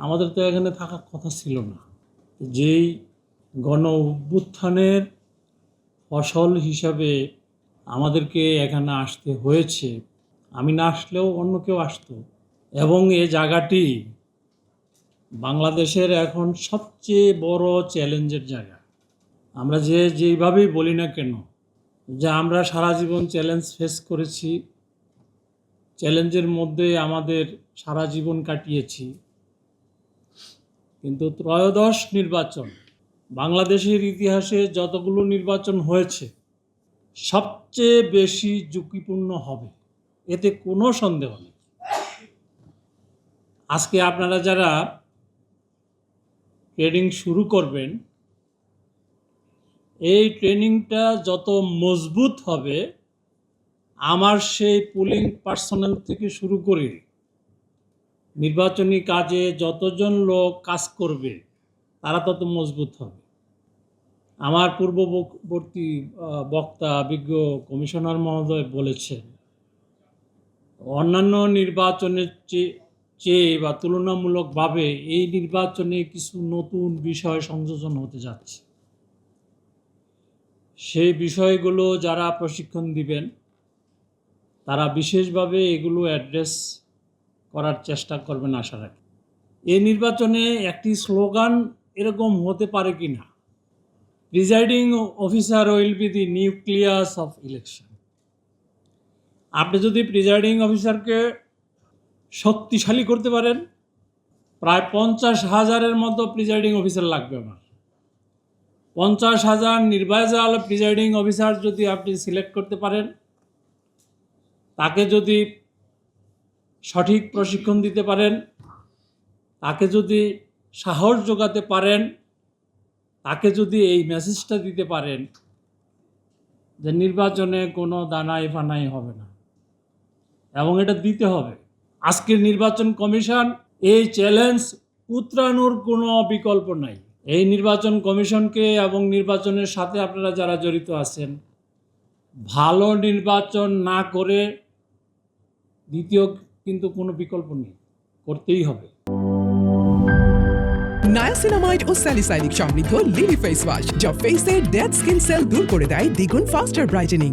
আমাদের তো এখানে থাকার কথা ছিল না। যেই গণ অভ্যুত্থানের ফসল হিসাবে আমাদেরকে এখানে আসতে হয়েছে, আমি না আসলেও অন্য কেউ আসতো। এবং এ জায়গাটি বাংলাদেশের এখন সবচেয়ে বড় চ্যালেঞ্জের জায়গা। আমরা যেইভাবেই বলি না কেন যে আমরা সারা জীবন চ্যালেঞ্জ ফেস করেছি, চ্যালেঞ্জের মধ্যে আমাদের সারা জীবন কাটিয়েছি, কিন্তু ত্রয়োদশ নির্বাচন বাংলাদেশের ইতিহাসে যতগুলো নির্বাচন হয়েছে সবচেয়ে বেশি ঝুঁকিপূর্ণ হবে, এতে কোনো সন্দেহ নেই। আজকে আপনারা যারা ট্রেনিং শুরু করবেন, এই ট্রেনিংটা যত মজবুত হবে, আমার সেই পুলিং পার্সোনাল থেকে শুরু করে নির্বাচনী কাজে যতজন লোক কাজ করবে তারা তত মজবুত হবে। আমার পূর্ববর্তী বক্তা বিজ্ঞ কমিশনার মহোদয় বলেছেন, অন্যান্য নির্বাচনের চেয়ে বা তুলনামূলকভাবে এই নির্বাচনে কিছু নতুন বিষয় সংযোজন হতে যাচ্ছে। সেই বিষয়গুলো যারা প্রশিক্ষণ দিবেন তারা বিশেষভাবে এগুলো অ্যাড্রেস করার চেষ্টা করবেন আশা রাখি। এই নির্বাচনে একটি স্লোগান এরকম হতে পারে কি না, presiding officer will be the nucleus of election. আপনি যদি প্রিজাইডিং অফিসারকে শক্তিশালী করতে পারেন, প্রায় 50,000-এর মতো প্রিজাইডিং অফিসার লাগবে আমার। 50,000 নির্বাচিত প্রিজাইডিং অফিসার যদি আপনি সিলেক্ট করতে পারেন, তাকে যদি সঠিক প্রশিক্ষণ দিতে পারেন, তাকে যদি সাহস যোগাতে পারেন, তাকে যদি এই মেসেজটা দিতে পারেন যে নির্বাচনে কোনো দানাই ফানাই হবে না, এবং এটা দিতে হবে। আজকের নির্বাচন কমিশন এই চ্যালেঞ্জ উতরানোর কোনো বিকল্প নাই। এই নির্বাচন কমিশনকে এবং নির্বাচনের সাথে আপনারা যারা জড়িত আছেন, ভালো নির্বাচন না করে দ্বিতীয় কিন্তু কোনো বিকল্প নেই, করতেই হবে। নায়াসিনামাইড ও স্যালিসাইলিক সমৃদ্ধ লিলি ফেস ওয়াশ, যা ফেসের ডেড স্কিন সেল দূর করে দেয় দ্বিগুণ ফাস্টার ব্রাইটেনিং।